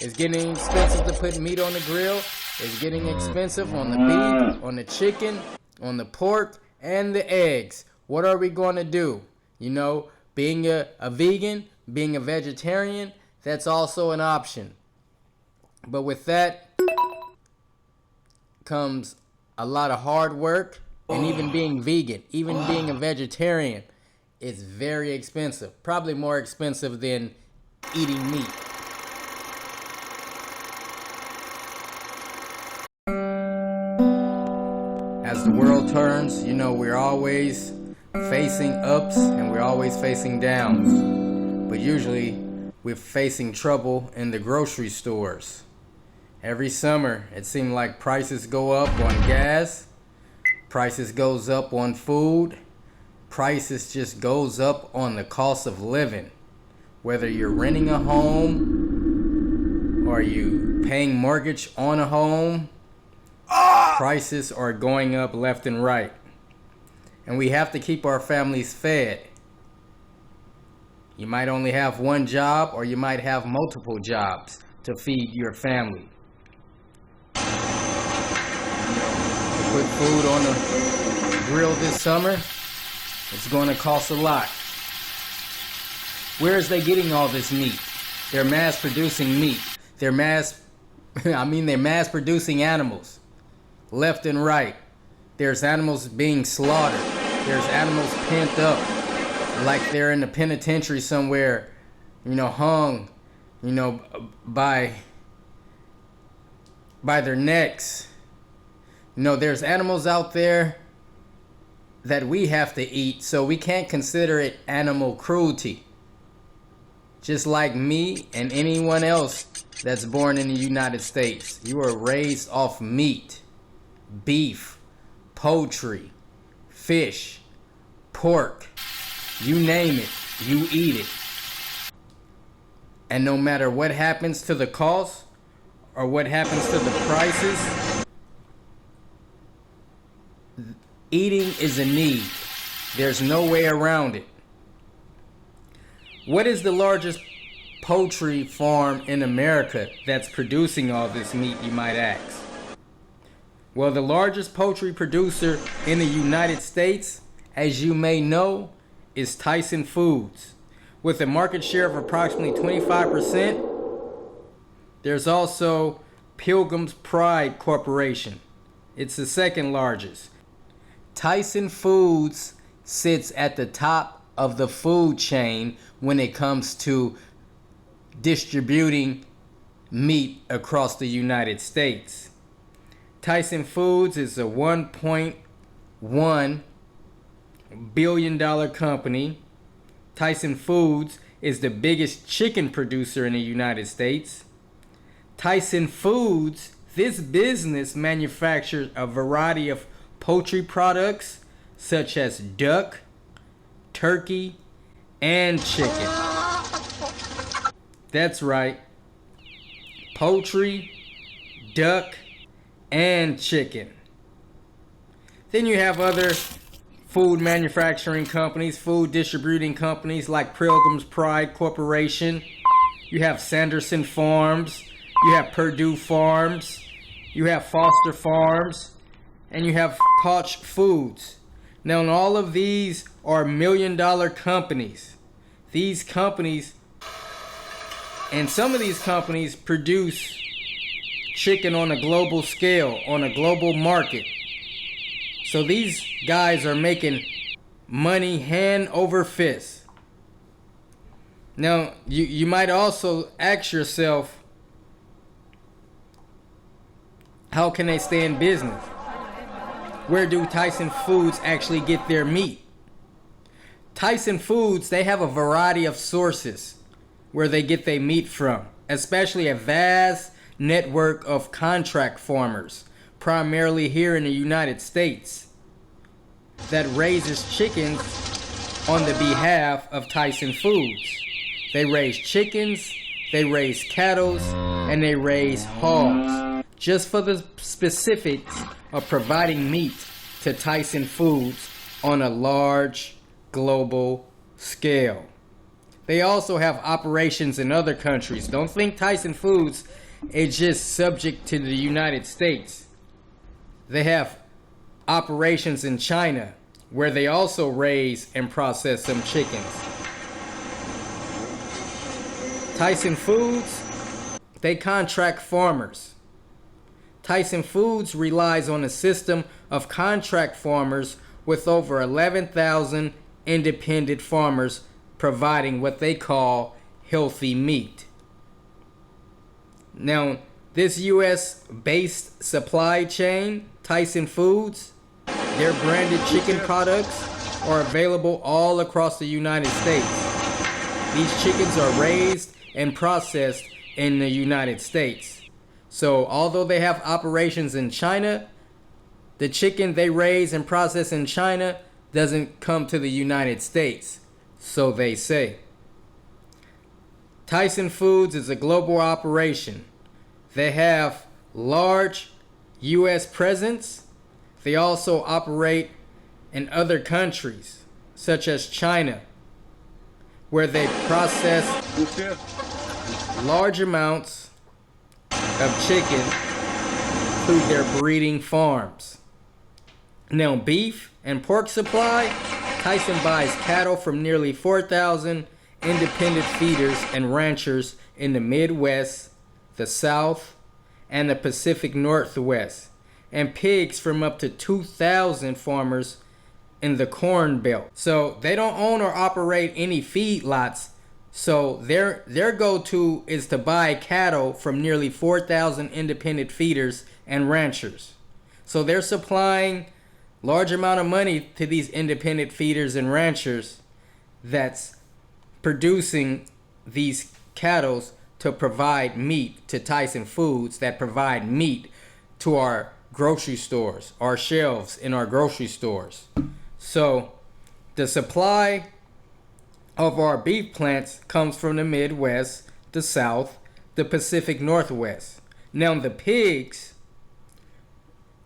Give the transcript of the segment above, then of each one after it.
It's getting expensive to put meat on the grill. It's getting expensive on the beef, on the chicken, on the pork, and the eggs. What are we going to do? You know, being a vegan, being a vegetarian, that's also an option. But with that comes a lot of hard work, and even being vegan, even being a vegetarian, is very expensive. Probably more expensive than eating meat. As the world turns, you know, we're always facing ups and we're always facing downs. But usually we're facing trouble in the grocery stores. Every summer it seems like prices go up on gas, prices goes up on food, prices just goes up on the cost of living. Whether you're renting a home or you paying mortgage on a home, prices are going up left and right. And we have to keep our families fed. You might only have one job, or you might have multiple jobs to feed your family. To put food on the grill this summer, it's going to cost a lot. Where is they getting all this meat? They're mass producing meat. They're mass producing animals. Left and right. There's animals being slaughtered. There's animals pent up like they're in the penitentiary somewhere, you know, hung, you know, by their necks. You know, there's animals out there that we have to eat, so we can't consider it animal cruelty. Just like me and anyone else that's born in the United States, you are raised off meat, beef, poultry, fish, pork, you name it, you eat it. And no matter what happens to the cost or what happens to the prices, eating is a need. There's no way around it. What is the largest poultry farm in America that's producing all this meat, you might ask? Well, the largest poultry producer in the United States, as you may know, is Tyson Foods. With a market share of approximately 25%, there's also Pilgrim's Pride Corporation. It's the second largest. Tyson Foods sits at the top of the food chain when it comes to distributing meat across the United States. Tyson Foods is a $1.1 billion company. Tyson Foods is the biggest chicken producer in the United States. Tyson Foods, this business manufactures a variety of poultry products such as duck, turkey, and chicken. That's right. Poultry, duck, and chicken. Then you have other food manufacturing companies, food distributing companies like Pilgrim's Pride Corporation. You have Sanderson Farms. You have Purdue Farms. You have Foster Farms. And you have Koch Foods. Now, all of these are million-dollar companies. These companies, and some of these companies produce chicken on a global scale, on a global market. So these guys are making money hand over fist. Now, you might also ask yourself, how can they stay in business? Where do Tyson Foods actually get their meat? Tyson Foods, they have a variety of sources where they get their meat from, especially a vast network of contract farmers, primarily here in the United States, that raises chickens on the behalf of Tyson Foods. They raise chickens, they raise cattle, and they raise hogs, just for the specifics of providing meat to Tyson Foods on a large global scale. they also have operations in other countries. Don't think Tyson Foods is just subject to the United States. They have operations in China, where they also raise and process some chickens. Tyson Foods, they contract farmers. Tyson Foods relies on a system of contract farmers with over 11,000 independent farmers providing what they call healthy meat. Now, this US-based supply chain, Tyson Foods, their branded chicken products are available all across the United States. These chickens are raised and processed in the United States. So although they have operations in China, the chicken they raise and process in China doesn't come to the United States, so they say. Tyson Foods is a global operation. They have large US presence. They also operate in other countries, such as China, where they process large amounts of chicken through their breeding farms. Now, beef and pork supply, Tyson buys cattle from nearly 4,000 independent feeders and ranchers in the Midwest, the South, and the Pacific Northwest, and pigs from up to 2,000 farmers in the Corn Belt. So they don't own or operate any feedlots. So their go-to is to buy cattle from nearly 4,000 independent feeders and ranchers. So they're supplying large amount of money to these independent feeders and ranchers that's producing these cattle to provide meat to Tyson Foods, that provide meat to our grocery stores, our shelves in our grocery stores. So the supply of our beef plants comes from the Midwest, the South, the Pacific Northwest. Now the pigs,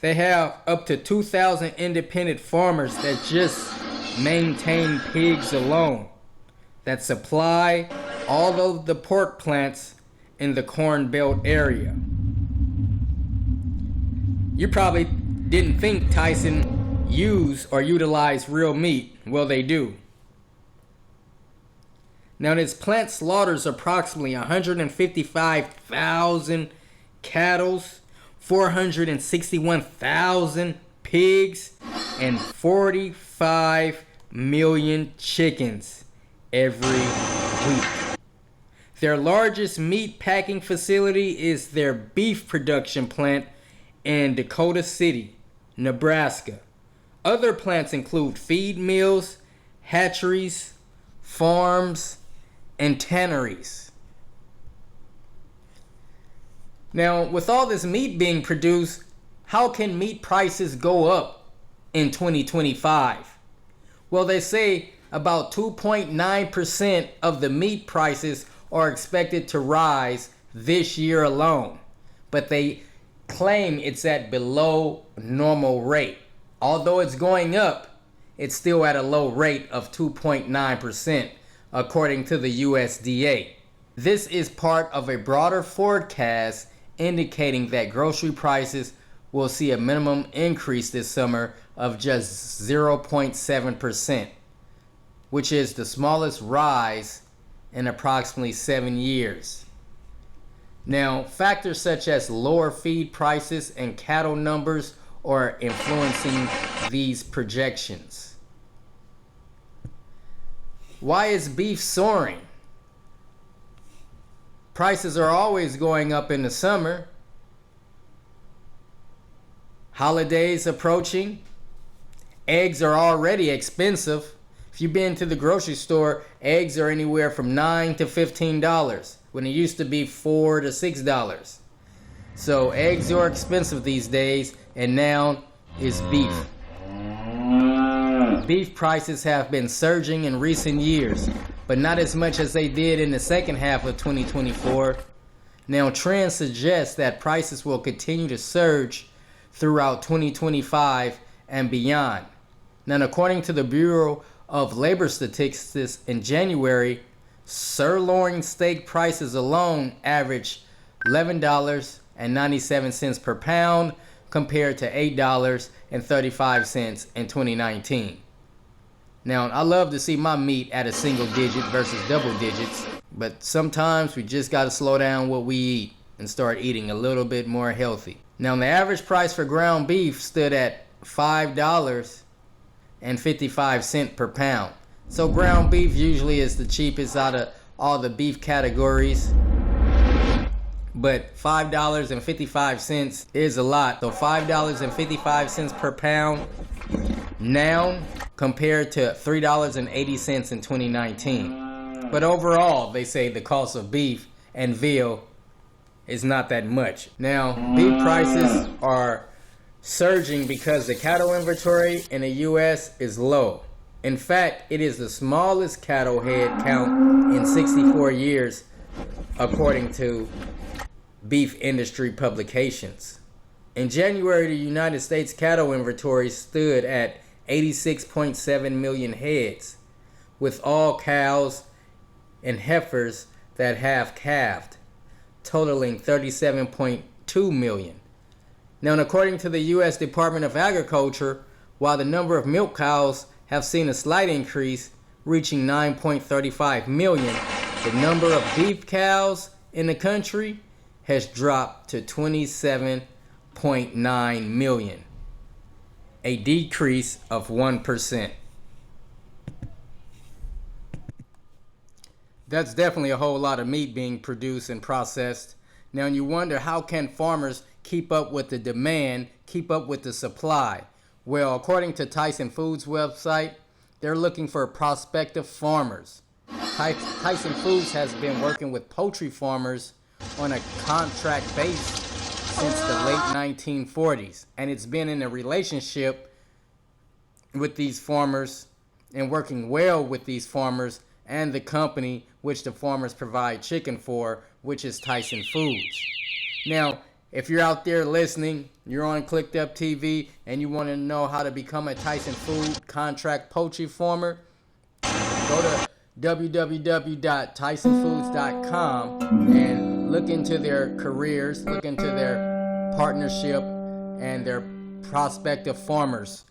they have up to 2,000 independent farmers that just maintain pigs alone, that supply all of the pork plants in the Corn Belt area. You probably didn't think Tyson use or utilize real meat. Well, they do. Now, this plant slaughters approximately 155,000 cattle, 461,000 pigs, and 45 million chickens every week. Their largest meat packing facility is their beef production plant in Dakota City, Nebraska. Other plants include feed mills, hatcheries, farms, and tanneries. Now, with all this meat being produced, how can meat prices go up in 2025? Well, they say about 2.9% of the meat prices are expected to rise this year alone, but they claim it's at below normal rate. Although it's going up, it's still at a low rate of 2.9%, according to the USDA. This is part of a broader forecast indicating that grocery prices will see a minimum increase this summer of just 0.7%, which is the smallest rise in approximately 7 years. Now, factors such as lower feed prices and cattle numbers are influencing these projections. Why is beef soaring? Prices are always going up in the summer. Holidays approaching. Eggs are already expensive. If you've been to the grocery store, eggs are anywhere from $9 to $15 when it used to be $4 to $6. So eggs are expensive these days, and now is beef. Beef prices have been surging in recent years, but not as much as they did in the second half of 2024. Now, trends suggest that prices will continue to surge throughout 2025 and beyond. Now, according to the Bureau of Labor Statistics, in January, Sirloin steak prices alone average $11.97 per pound compared to $8.35 in 2019. Now, I love to see my meat at a single digit versus double digits, but sometimes we just got to slow down what we eat and start eating a little bit more healthy. Now, the average price for ground beef stood at $5.55 per pound. So ground beef usually is the cheapest out of all the beef categories, but $5.55 is a lot. So $5.55 per pound now compared to $3.80 in 2019. But overall, they say the cost of beef and veal is not that much. Now, beef prices are surging because the cattle inventory in the U.S. is low. In fact, it is the smallest cattle head count in 64 years, according to beef industry publications. In January, the United States cattle inventory stood at 86.7 million heads, with all cows and heifers that have calved, totaling 37.2 million. Now, according to the U.S. Department of Agriculture, while the number of milk cows have seen a slight increase, reaching 9.35 million, the number of beef cows in the country has dropped to 27.9 million, a decrease of 1%. That's definitely a whole lot of meat being produced and processed. Now you wonder, how can farmers keep up with the demand, keep up with the supply? Well, according to Tyson Foods website, they're looking for prospective farmers. Tyson Foods has been working with poultry farmers on a contract base since the late 1940s, and it's been in a relationship with these farmers and working well with these farmers and the company which the farmers provide chicken for, which is Tyson Foods. Now, if you're out there listening, you're on Clicked Up TV, and you want to know how to become a Tyson Food contract poultry farmer, go to www.tysonfoods.com and look into their careers, look into their partnership and their prospective farmers.